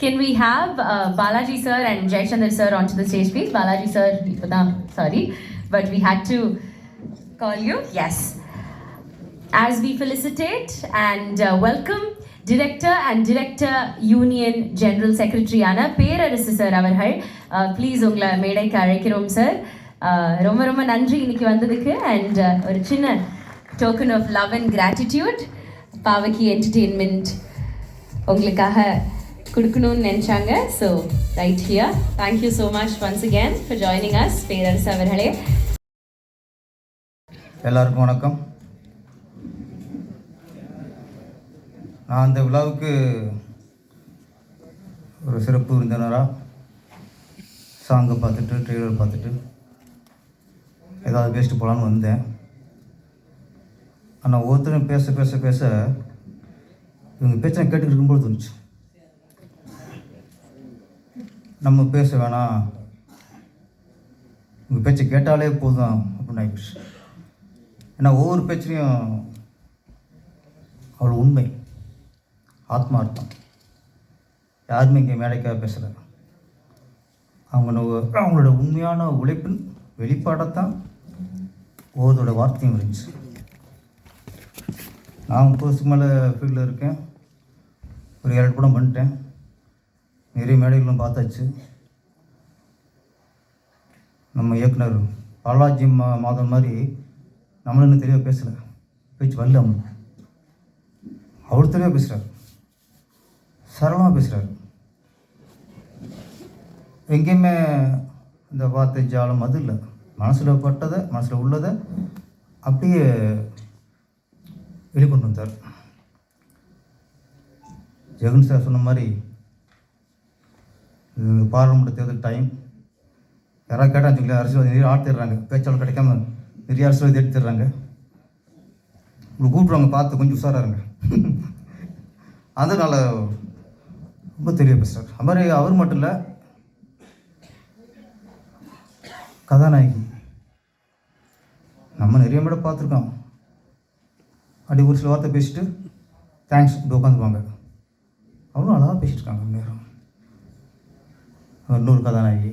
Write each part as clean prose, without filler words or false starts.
Can we have Balaji sir and Jayachandra sir onto the stage, please? Balaji sir, sorry, but we had to call you. Yes. As we felicitate and welcome Director and Director Union General Secretary Ana Perarasu sir avargal, please ungala medaikku azhaikirom sir. ரொம்ப ரொம்ப நன்றி இன்னைக்கு வந்ததுக்கு. And ஒரு சின்ன token of love and gratitude பாவகி entertainment உங்களுக்காக கொடுக்கணும்னு நினச்சாங்க. So right here. Thank you so much once again for joining us Perarasu அவர்களே. எல்லாருக்கும் வணக்கம். நான் அந்த விழாவுக்கு ஒரு சிறப்பு விருந்தினராக சாங்கை பார்த்துட்டு ட்ரெய்லர் பார்த்துட்டு ஏதாவது பேசிட்டு போகலான்னு வந்தேன். ஆனால் ஒவ்வொருத்தரும் பேச பேச பேச இவங்க பேச்சை கேட்டுக்கிட்டு இருக்கும்போது தோணுச்சு, நம்ம பேச வேணாம், உங்கள் பேச்சை கேட்டாலே போதும் அப்படின்னு ஆகிடுச்சு. ஏன்னா ஒவ்வொரு பேச்சிலையும் அவ்வளோ உண்மை, ஆத்மார்த்தம். யாருமே இங்கே மேடைக்காக பேசலை. அவங்களோட உண்மையான உழைப்பின் வெளிப்பாடத்தான் ஒவ்வொருத்தோட வார்த்தையும் இருந்துச்சு. நான் 30 வருஷத்துக்கு மேலே ஃபீல்டில் இருக்கேன். ஒரு 7 படம் பண்ணிட்டேன். நிறைய மேடைகளும் பார்த்தாச்சு. நம்ம இயக்குனர் பாலாஜி மாதம் மாதிரி நம்மளுன்னு தெளிவாக பேசலை, பேச்சு வரல. அவ்வளோ தெளிவாக பேசுகிறார், சரளமாக பேசுகிறார். எங்கேயுமே இந்த வார்த்தை ஜாலம் அது இல்லை. மனசில் பட்டதை, மனசில் உள்ளதை அப்படியே வெளிக்கொண்டு வந்தார். ஜெகன் சார் சொன்ன மாதிரி பாராளுமன்ற தேர்தல் டைம். யாராவது கேட்டால் வச்சுக்கல, அரசியல் நிறைய ஆள் தேடுறாங்க, பேச்சாளர் கிடைக்காம நிறைய அரசியல் தேடி தர்றாங்க. உங்களுக்கு கூப்பிட்றவங்க பார்த்து கொஞ்சம் உஷாராக இருங்க. அதனால் ரொம்ப தெளிவாக பேசுகிறார். அது மாதிரி அவர் மட்டும் இல்லை, கதாநாயகி நம்ம நிறைய மேடம் பார்த்துருக்கோம். அப்படி ஒரு சில வார்த்தை பேசிட்டு தேங்க்ஸ் இப்படி உட்காந்துருவாங்க. அவ்வளோ அழகாக பேசிட்டு இருக்காங்க நேரம். இன்னொரு கதாநாயகி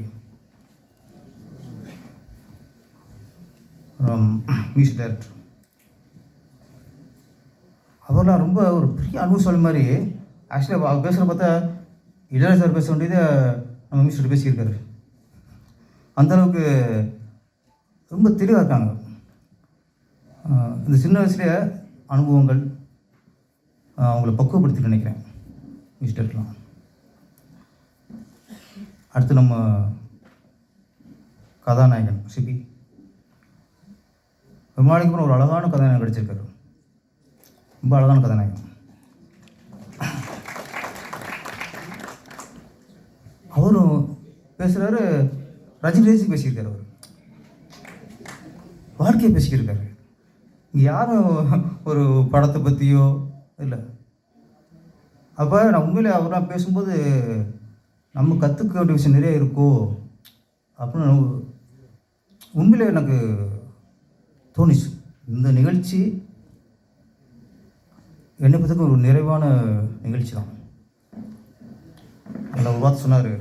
மியூசிக் டைரக்டர், அவர்லாம் ரொம்ப ஒரு பெரிய அனுபவம் மாதிரி. ஆக்சுவலாக அவர் பேசுகிற பார்த்தா இளையராஜா சார் பேச வேண்டியது நம்ம மியூசிக் பேசியிருக்காரு. அந்தளவுக்கு ரொம்ப தெளிவாக இருக்காங்க. இந்த சின்ன வயசுலேயே அனுபவங்கள் அவங்கள பக்குவப்படுத்தி நினைக்கிறேன் மிஸ்டர்லாம். அடுத்து நம்ம கதாநாயகன் சிபி ரொம்ப நாளைக்கு அப்புறம் ஒரு அழகான கதாநாயகன் கிடைச்சிருக்காரு. ரொம்ப அழகான கதாநாயகன். அவரும் பேசுகிறாரு, ரஜினி ரேசி பேசியிருக்காரு, அவர் வாழ்க்கையை பேசிக்கிருக்காரு. இங்கே யாரும் ஒரு படத்தை பற்றியோ இல்லை. அப்போ நான் உண்மையிலே அவராக பேசும்போது நம்ம கற்றுக்க வேண்டிய விஷயம் நிறைய இருக்கோ அப்படின்னு உண்மையிலே எனக்கு தோணிச்சு. இந்த நிகழ்ச்சி என்னை பற்றி ஒரு நிறைவான நிகழ்ச்சி தான். அதில் ஒரு வார்த்தை சொன்னார்,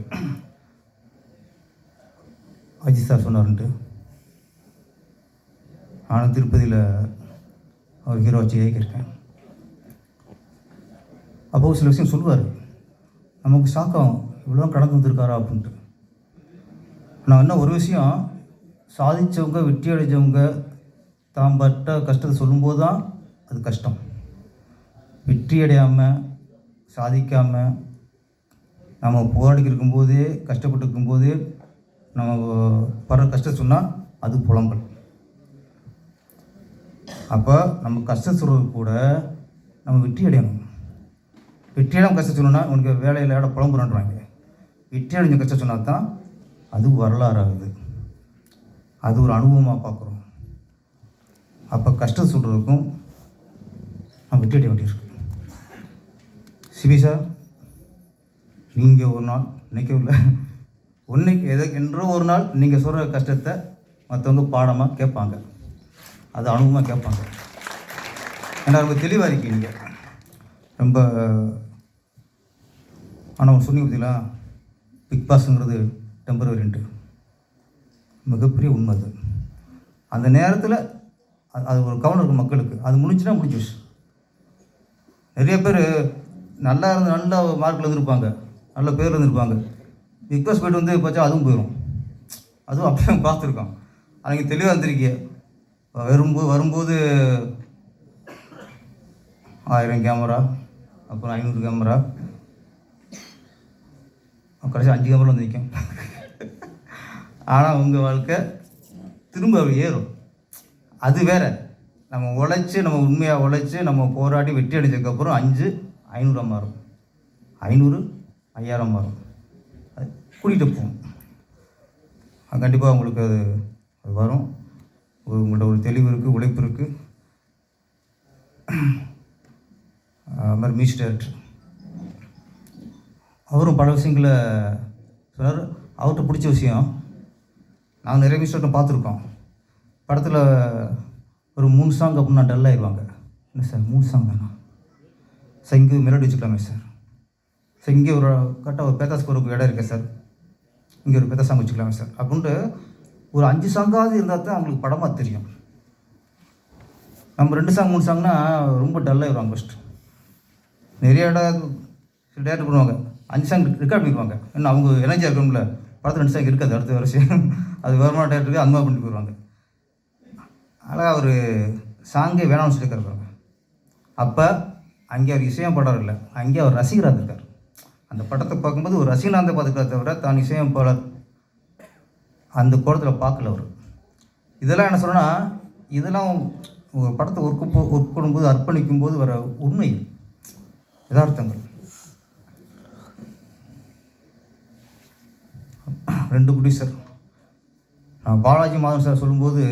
அஜித் சார் சொன்னார்ன்ட்டு. நானும் திருப்பதியில் அவர் ஹீரோ வச்சு இயக்கியிருக்கேன். அப்போது சில விஷயம் சொல்லுவார், நமக்கு ஷாக்காகும், இவ்வளோ கடந்து வந்திருக்காரா அப்படின்ட்டு. நான் என்ன ஒரு விஷயம், சாதித்தவங்க வெற்றி அடைஞ்சவங்க தான் பட்ட கஷ்டத்தை சொல்லும்போது தான் அது கஷ்டம். வெற்றி அடையாமல் சாதிக்காமல் நம்ம போராடிக்கு இருக்கும்போதே கஷ்டப்பட்டு இருக்கும்போதே நம்ம படுற கஷ்டம் சொன்னால் அது புலம்பல். அப்போ நம்ம கஷ்டம் சொல்கிறது கூட நம்ம வெற்றி அடையணும். வெற்றி அடையாமல் கஷ்டம் சொன்னோன்னா உனக்கு வேலையில் இட புலம்புறாங்க. வெற்றி அடைஞ்ச கஷ்டம் சொன்னால் தான் அது வரலாறு ஆகுது, அது ஒரு அனுபவமாக பார்க்குறோம். அப்போ கஷ்டம் சொல்கிறதுக்கும் நான் வெற்றி அடைய வேண்டியிருக்கு. சிபி சார், நீங்கள் ஒரு நாள் நினைக்கவில்லை, என்றோ ஒரு நாள் நீங்கள் சொல்கிற கஷ்டத்தை மற்றவங்க பாடமாக கேட்பாங்க, அது அனுபவமாக கேட்பாங்க. ஏன்னா ரொம்ப தெளிவாக இருக்கீங்க. ரொம்ப ஆனால் அவங்க சொன்னீங்க பார்த்தீங்களா, பிக் பாஸுங்கிறது டெம்பரவரின்ட்டு. மிகப்பெரிய உண்மை அது. அந்த நேரத்தில் அது ஒரு கவனம் இருக்கும் மக்களுக்கு. அது முடிஞ்சுன்னா முடிஞ்சிச்சு. நிறைய பேர் நல்லா இருந்து நல்ல மார்க்கில் இருந்திருப்பாங்க, நல்ல பேர் இருந்திருப்பாங்க. பிக் பாஸ் போய்ட்டு வந்து பார்த்தா அதுவும் போயிடும். அதுவும் அப்படியே பார்த்துருக்கோம். அவங்க தெளிவாக இருந்திருக்கீங்க. வரும்போது 1000 கேமரா, அப்புறம் 500 கேமரா, கடைசி 5 கேமரா வந்து நிற்கும். ஆனால் உங்கள் வாழ்க்கை திரும்ப ஏறும். அது வேறு. நம்ம உழைச்சி, நம்ம உண்மையாக உழைச்சி, நம்ம போராடி வெற்றி அடைஞ்சதுக்கப்புறம் 500 மாறும், 500 5000 மாறும். அது கூட்டிகிட்டு போகும். கண்டிப்பாக உங்களுக்கு அது வரும். உங்கள்கிட்ட ஒரு தெளிவு இருக்குது, உழைப்பு இருக்குது. அது மாதிரி மியூசிக் டைரக்டர் அவரும் பல விஷயங்களை சொன்னார். அவர்கிட்ட பிடிச்ச விஷயம், நாங்கள் நிறைய மியூசிக் டைரக்டர் பார்த்துருக்கோம். படத்தில் ஒரு 3 சாங் அப்படின்னா டல் ஆயிடுவாங்க. இல்லை சார் 3 சாங் தானா சார், இங்கே மெலடி வச்சுக்கலாமே சார், சார் இங்கே ஒரு கரெக்டாக ஒரு பேத்தாஸ்க்கு ஒரு இடம் இருக்கே சார், இங்கே ஒரு பேத்தா சாங் வச்சுக்கலாமே சார் அப்படின்ட்டு ஒரு 5 சாங்காவது இருந்தால் தான் அவங்களுக்கு படமாக தெரியும். நம்ம 2 சாங் 3 சாங்னா ரொம்ப டல்லாகிடுவாங்க. ஃபஸ்ட்டு நிறைய இடம் டேரக்ட் பண்ணுவாங்க, 5 சாங் ரெக்கார்ட் பண்ணிடுவாங்க. ஏன்னா அவங்க எனர்ஜியாக இருக்கணும்ல, படத்தில் 2 சாங் இருக்காது அடுத்த வருஷம். அது வருமான டேரக்டருக்கு அந்த மாதிரி பண்ணிட்டு போயிடுவாங்க. அழகாக ஒரு சாங்கே வேணாம்னு சொல்லியிருக்காரு. அப்போ அங்கே அவர் இசையமைப்பாளர் இல்லை, அங்கே அவர் ரசிகராக இருந்திருக்கார். அந்த படத்தை பார்க்கும்போது ஒரு ரசிகனாக இருந்த பார்த்துக்கிறத தவிர தான் இசையமைப்பாளர் அந்த கோணத்தில் பார்க்கல அவர். இதெல்லாம் என்ன சொல்கிறேன்னா, இதெல்லாம் ஒரு படத்தை ஒர்க் பண்ணும்போது அர்ப்பணிக்கும் போது வர உண்மை யதார்த்தங்கள். 2 ப்ரொடியூசர் நான் பாலாஜி மாதவன் சார் சொல்லும்போது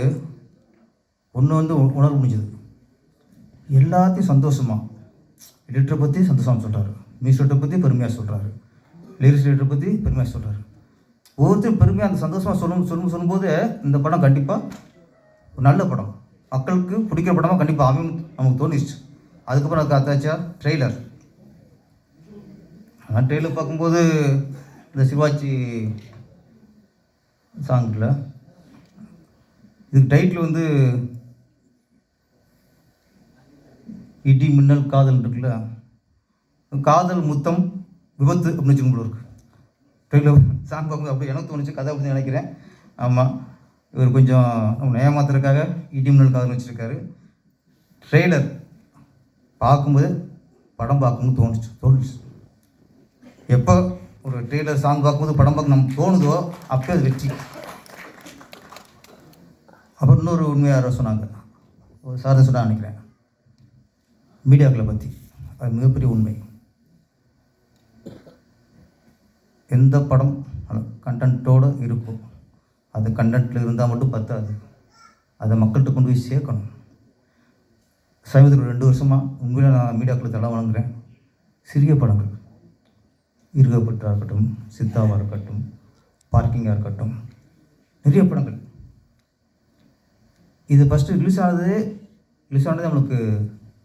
ஒன்று வந்து உணர முடிஞ்சது. எல்லாத்தையும் சந்தோஷமாக எடிட்டரை பற்றி சந்தோஷமாக சொல்கிறாரு, மியூசிக் பற்றி பெருமையாக சொல்கிறாரு, லிரிக்ஸ் ரைட்டரை பற்றி பெருமையாக சொல்கிறாரு. ஒவ்வொருத்தரும் பெருமையாக அந்த சந்தோஷமாக சொல்லும்போது இந்த படம் கண்டிப்பாக ஒரு நல்ல படம், மக்களுக்கு பிடிக்கிற படமாக கண்டிப்பாக அமையும் நமக்கு தோணிச்சு. அதுக்கப்புறம் அதுக்கு அத்தாச்சா ட்ரெய்லர். ஆனால் ட்ரெய்லர் பார்க்கும்போது இந்த சிவாஜி சாங்கில் இதுக்கு டைட்டில் வந்து இடி மின்னல் காதல் இருக்குல்ல, காதல் முத்தம் விபத்து அப்படின்னு வச்சுக்கோங்க இருக்கு. ட்ரெயிலர் சாங் பார்க்கும்போது அப்படி எனக்கு தோணுச்சு, கதை அப்படி நினைக்கிறேன். ஆமாம், இவர் கொஞ்சம் நம்ம ஏமாத்துறதுக்காக இடி மின்னல் காதல் வச்சுருக்காரு. ட்ரெய்லர் பார்க்கும்போது படம் பார்க்கும்போது தோணுச்சு. எப்போ ஒரு ட்ரெய்லர் சாங் பார்க்கும்போது படம் பார்க்க நமக்கு தோணுதோ அப்போ அது வெற்றி. அப்புறம் இன்னொரு உண்மையாக சொன்னாங்க, ஒரு சார் சொன்னா நினைக்கிறேன், மீடியாக்களை பற்றி. அது மிகப்பெரிய உண்மை. எந்த படம் கண்டென்ட்டோடு இருக்கும், அது கண்டென்ட்டில் இருந்தால் மட்டும் பத்தாது, அதை மக்கள்கிட்ட கொண்டு போய் சேர்க்கணும். சமீபத்தில் 2 வருஷமாக உண்மையில நான் மீடியாக்களை தலை வழங்குகிறேன். சிறிய படங்கள், இருகப்பட்டாக இருக்கட்டும், சித்தாவாக இருக்கட்டும், பார்க்கிங்காக இருக்கட்டும், நிறைய படங்கள். இது ஃபஸ்ட்டு ரிலீஸ் ஆனதே நம்மளுக்கு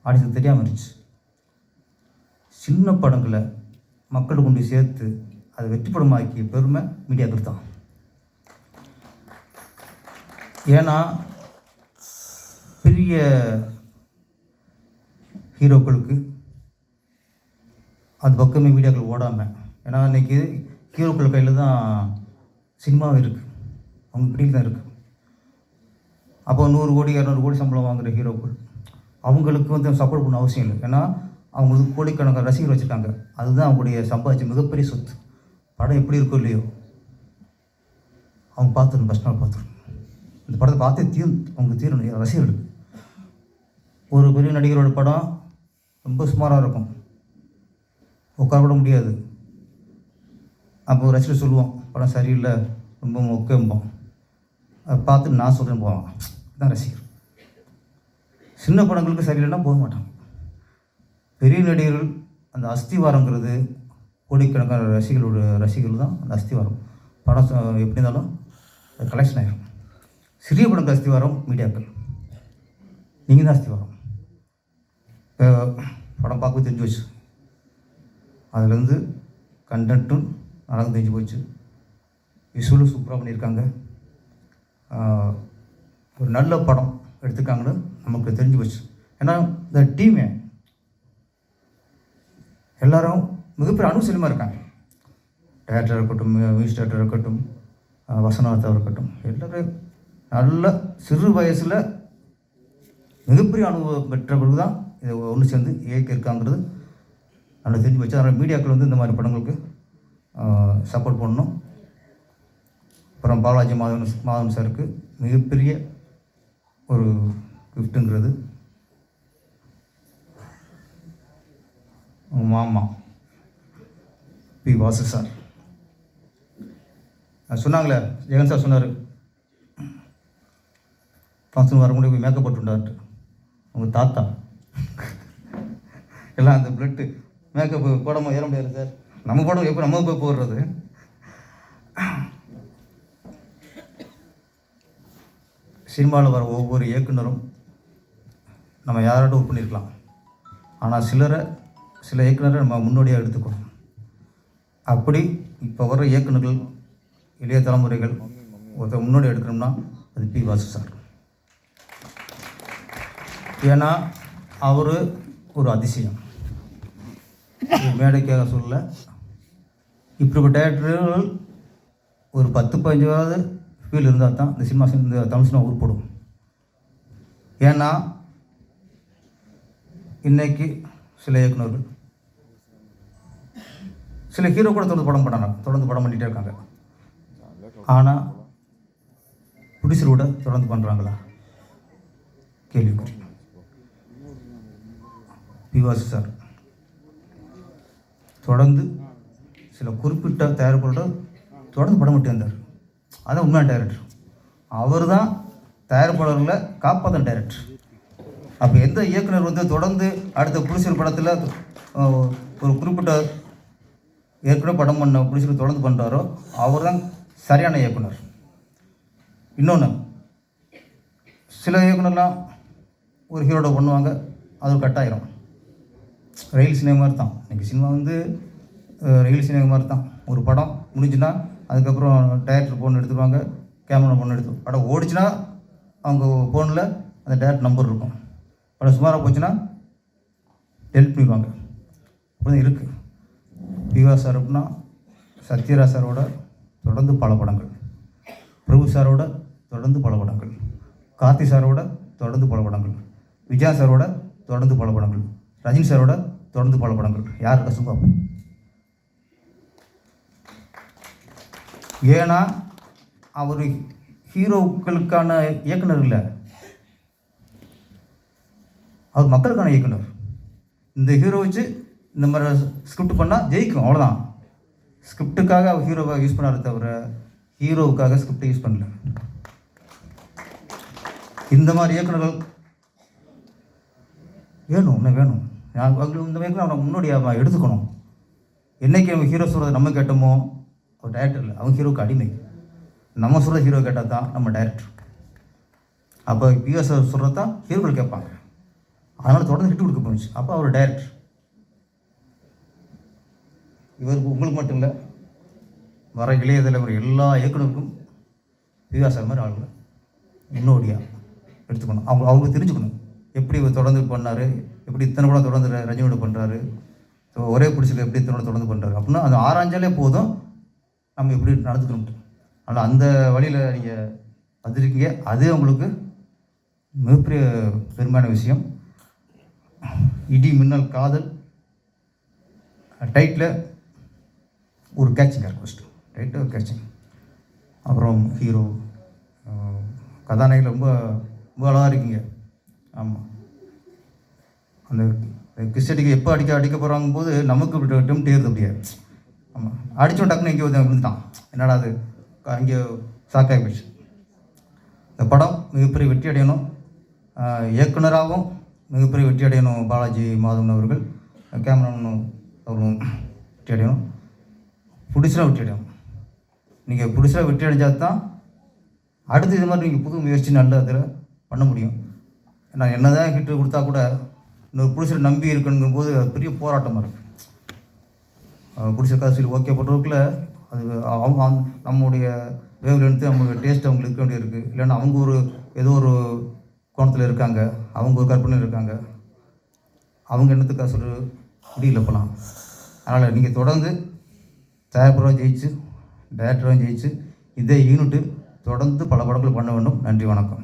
ஆடியன்ஸுக்கு தெரியாமல் இருந்துச்சு. சின்ன படங்களை மக்கள்கிட்ட கொண்டு போய் சேர்த்து அதை வெற்றி படமாக்கிய பெருமை மீடியாக்கள் தான். ஏன்னா பெரிய ஹீரோக்களுக்கு அது பக்கமே மீடியாக்கள் ஓடாமல், ஏன்னா இன்றைக்கி ஹீரோக்கள் கையில் தான் சினிமாவும் இருக்குது, அவங்க பிடியில் தான் இருக்குது. அப்போ 100 கோடி 200 கோடி சம்பளம் வாங்குகிற ஹீரோக்கள் அவங்களுக்கு வந்து சப்போர்ட் பண்ண அவசியம் இல்லை. ஏன்னா அவங்களுக்கு கோடிக்கணக்கான ரசிகர் வச்சுருக்காங்க. அதுதான் அவங்களுடைய சம்பாதிச்ச மிகப்பெரிய சொத்து. படம் எப்படி இருக்கோ இல்லையோ அவங்க பார்த்துடணும், ஃபஸ்ட் நாள் பார்த்துடணும். இந்த படத்தை பார்த்தே அவங்க தீரணும் ரசிகர்களுக்கு. ஒரு பெரிய நடிகரோட படம் ரொம்ப சுமாராக இருக்கும், உட்காரப்பட முடியாது. அப்போ ரசிகர் சொல்லுவோம் படம் சரியில்லை, ரொம்ப மொக்கம்போம். அதை பார்த்துட்டு நான் சொல்கிறேன் போவான், தான் ரசிகர். சின்ன படங்களுக்கு சரியில்லைன்னா போக மாட்டாங்க. பெரிய நடிகர்கள் அந்த அஸ்திவாரங்கிறது கோடிக்கணக்கான ரசிகர்கள் தான் அந்த அஸ்திவாரம். படம் எப்படி இருந்தாலும் அது கலெக்ஷன் ஆகிடும். சிறிய படங்கள் அஸ்திவாரம் மீடியாக்கள், நீங்கள் தான் அஸ்திவாரம். இப்போ படம் பார்க்க தெரிஞ்சு வச்சு அதுலேருந்து கண்டென்ட்டும் நல்லா தெரிஞ்சு போச்சு, விஷுவலும் சூப்பராக பண்ணியிருக்காங்க. ஒரு நல்ல படம் எடுத்துருக்காங்கன்னு நமக்கு தெரிஞ்சு போச்சு. ஏன்னா இந்த டீமே எல்லோரும் மிகப்பெரிய அனுசரியமாக இருக்காங்க. டேரக்டராக இருக்கட்டும், மியூசிக் டேரக்டராக இருக்கட்டும், வசனத்தாக இருக்கட்டும், எல்லோரும் நல்ல சிறு வயசில் மிகப்பெரிய அனுபவம் பெற்றவர்கள் தான் இதை ஒன்று சேர்ந்து இயக்கியிருக்காங்கிறது நல்லா தெரிஞ்சு வச்சு. அதனால் மீடியாக்கள் வந்து இந்த மாதிரி படங்களுக்கு சப்போர்ட் பண்ணணும். அப்புறம் பாலாஜி மாதவன் சாருக்கு மிகப்பெரிய ஒரு கிஃப்ட்டுங்கிறது மாமா பி வாசு சார் சொன்னாங்களே, ஜெகன் சார் சொன்னார் ஃபங்க்ஷன் வர முடியும் மேக்கப் போட்டுட்டார்ட்டு. உங்கள் தாத்தா எல்லாம் அந்த பிளட்டு மேக்கப் போடாமல் ஏற முடியாது சார். நம்ம படம் எப்போ நம்ம போய் போடுறது. சினிமாவில் வர ஒவ்வொரு இயக்குனரும் நம்ம யாரோட ஒர்க் பண்ணியிருக்கலாம், ஆனால் சில இயக்குனரை நம்ம முன்னோடியாக எடுத்துக்கணும். அப்படி இப்போ வர இயக்குனர்கள் இளைய தலைமுறைகள் ஒருத்தர் முன்னோடி எடுக்கணும்னா அது பி வாசு சார். ஏன்னா அவர் ஒரு அதிசயம், மேடைக்காக சொல்ல. இப்படிப்பட்ட டேரக்டர்கள் ஒரு 10-15 ஃபீல் இருந்தால் தான் இந்த சினிமா இந்த தமிழ் சினிமா உருப்படும். ஏன்னா இன்றைக்கி சில இயக்குனர்கள் சில ஹீரோ கூட தொடர்ந்து படம் பண்ணிகிட்டே இருக்காங்க. ஆனால் ப்ரொடியூசர் கூட தொடர்ந்து பண்ணுறாங்களா கேள்விக்குறி. பி வாசு சார் தொடர்ந்து சில குறிப்பிட்ட தயாரிப்பாளர் தொடர்ந்து படம் பண்ணிட்டு வந்தார். அதான் உண்மையான டைரக்டர். அவர் தான் தயாரிப்பாளர்களை காப்பாற்ற டைரக்டர். அப்போ எந்த இயக்குனர் வந்து தொடர்ந்து அடுத்த ப்ரொடியூசர் படத்தில் ஒரு குறிப்பிட்ட ஏற்கனவே படம் பண்ண ப்ரொடியூசர் தொடர்ந்து பண்ணுறாரோ அவர் தான் சரியான இயக்குனர். இன்னொன்று, சில இயக்குனர்லாம் ஒரு ஹீரோட பண்ணுவாங்க, அது கட்டாயிரும். ரயில் சினிமா மாதிரி தான் இன்றைக்கி சினிமா வந்து ரயில் சினிமா மாதிரி தான். ஒரு படம் முடிஞ்சுன்னா அதுக்கப்புறம் டைரக்டர் ஃபோன் எடுத்துருவாங்க, கேமரா ஃபோன் எடுத்து படம் ஓடிச்சுன்னா அவங்க ஃபோனில் அந்த டேரக்டர் நம்பர் இருக்கும். படம் சுமாராக போச்சுன்னா ஹெல்ப் பண்ணிடுவாங்க. அப்படி தான் இருக்குது. பிவா சார் அப்படின்னா சத்யராஜ் சாரோட தொடர்ந்து பல படங்கள், பிரபு சாரோட தொடர்ந்து பல படங்கள், கார்த்தி சாரோட தொடர்ந்து பல படங்கள், விஜயா சாரோட தொடர்ந்து பல படங்கள், ரஜினி சாரோட தொடர்ந்து பல படங்கள். யார் கஷ்டம் பார்ப்போம். ஏன்னா அவர் ஹீரோக்களுக்கான இயக்குனர் இல்லை, அவர் மக்களுக்கான இயக்குனர். இந்த ஹீரோ வச்சு இந்த மாதிரி ஸ்கிரிப்ட் பண்ணால் ஜெயிக்கும், அவ்வளோதான். ஸ்கிரிப்டுக்காக அவர் ஹீரோவை யூஸ் பண்ணாரு தவிர ஹீரோவுக்காக ஸ்கிரிப்டை யூஸ் பண்ணல. இந்த மாதிரி இயக்குனர்கள் வேணும், இன்னும் வேணும். இந்த இயக்குனர் அவனை முன்னோடியாக எடுத்துக்கணும். என்றைக்கு நம்ம ஹீரோ சொல்கிறத நம்ம கேட்டோமோ அவர் டைரக்டர் இல்லை, அவங்க ஹீரோவுக்கு அடிமை. நம்ம சொல்கிற ஹீரோ கேட்டால் தான் நம்ம டைரக்டர். அப்போ பிஎஸ் சொல்கிறது தான் ஹீரோக்கள் கேட்பாங்க. அதனால் தொடர்ந்து ஹிட் கொடுக்க போச்சு. அப்போ அவர் டைரக்டர். இவருக்கு உங்களுக்கு மட்டும் இல்லை, வர இளைய தலைமுறை எல்லா இயக்குனருக்கும் பிஎஸ் மாதிரி ஆளுங்க முன்னோடியாக எடுத்துக்கணும். அவங்களுக்கு தெரிஞ்சுக்கணும் எப்படி இவர் தொடர்ந்து பண்ணார், எப்படி இத்தனை படம் தொடர்ந்து ரஜினியோட பண்ணுறாரு, ஒரே பிடிச்சிக்க எப்படி இத்தனை தொடர்ந்து பண்ணுறாரு அப்படின்னா அது ஆராய்ஞ்சாலே போதும் நம்ம எப்படி நடந்துக்கணும். ஆனால் அந்த வழியில் நீங்கள் வந்துருக்கீங்க, அது உங்களுக்கு மிகப்பெரிய பெருமையான விஷயம். இடி மின்னல் காதல் டைட்டில் ஒரு கேட்சிங் ஃபஸ்ட்டு ரைட்டு, ஒரு கேட்சிங். அப்புறம் ஹீரோ கதாநாயகில் ரொம்ப ரொம்ப அழகாக இருக்கீங்க. ஆமாம், அந்த கிறிஸ்டடிக்கு எப்போ அடிக்க போகிறாங்க போது நமக்கு டெம்ட் ஏறுது அப்படியே. ஆமாம், அடித்தோம் டக்குன்னு எங்கேயோ விழுந்துட்டான், என்னடா அது அங்கே சாக்காகி போயிடுச்சு. இந்த படம் மிகப்பெரிய வெற்றி அடையணும், இயக்குனராகவும் மிகப்பெரிய வெற்றி அடையணும் பாலாஜி மாதவன் அவர்கள், கேமராமேன் அவர்களும் வெற்றி அடையணும், புடிச்சலாக வெற்றி அடையணும். நீங்கள் புடிச்சலாக வெற்றி அடைஞ்சால் தான் அடுத்து இது மாதிரி நீங்கள் புது முயற்சி நல்ல இதில் பண்ண முடியும். ஏன்னா என்ன தான் ஹிட்டு கொடுத்தா கூட இன்னொரு புடிச்சலை நம்பி இருக்குங்கும் போது பெரிய போராட்டமாக இருக்குது. பிடிச்சிருக்காது சொல்லி ஓகே பண்ணுறதுக்குள்ள அது அவங்க நம்முடைய வேவ் லென்த்து நம்மளுடைய டேஸ்ட் அவங்களுக்கு இருக்க வேண்டிய இருக்குது. இல்லைன்னா அவங்க ஒரு ஏதோ ஒரு கோணத்தில் இருக்காங்க, அவங்க ஒரு கற்பனையில் இருக்காங்க, அவங்க என்னத்துக்காக சொல்லி முடியல போகலாம். அதனால் நீங்கள் தொடர்ந்து தயாரிப்பாளராக ஜெயிச்சு டைரக்டராக ஜெயிச்சு இதே யூனிட்டு தொடர்ந்து பல படங்கள் பண்ண வேண்டும். நன்றி, வணக்கம்.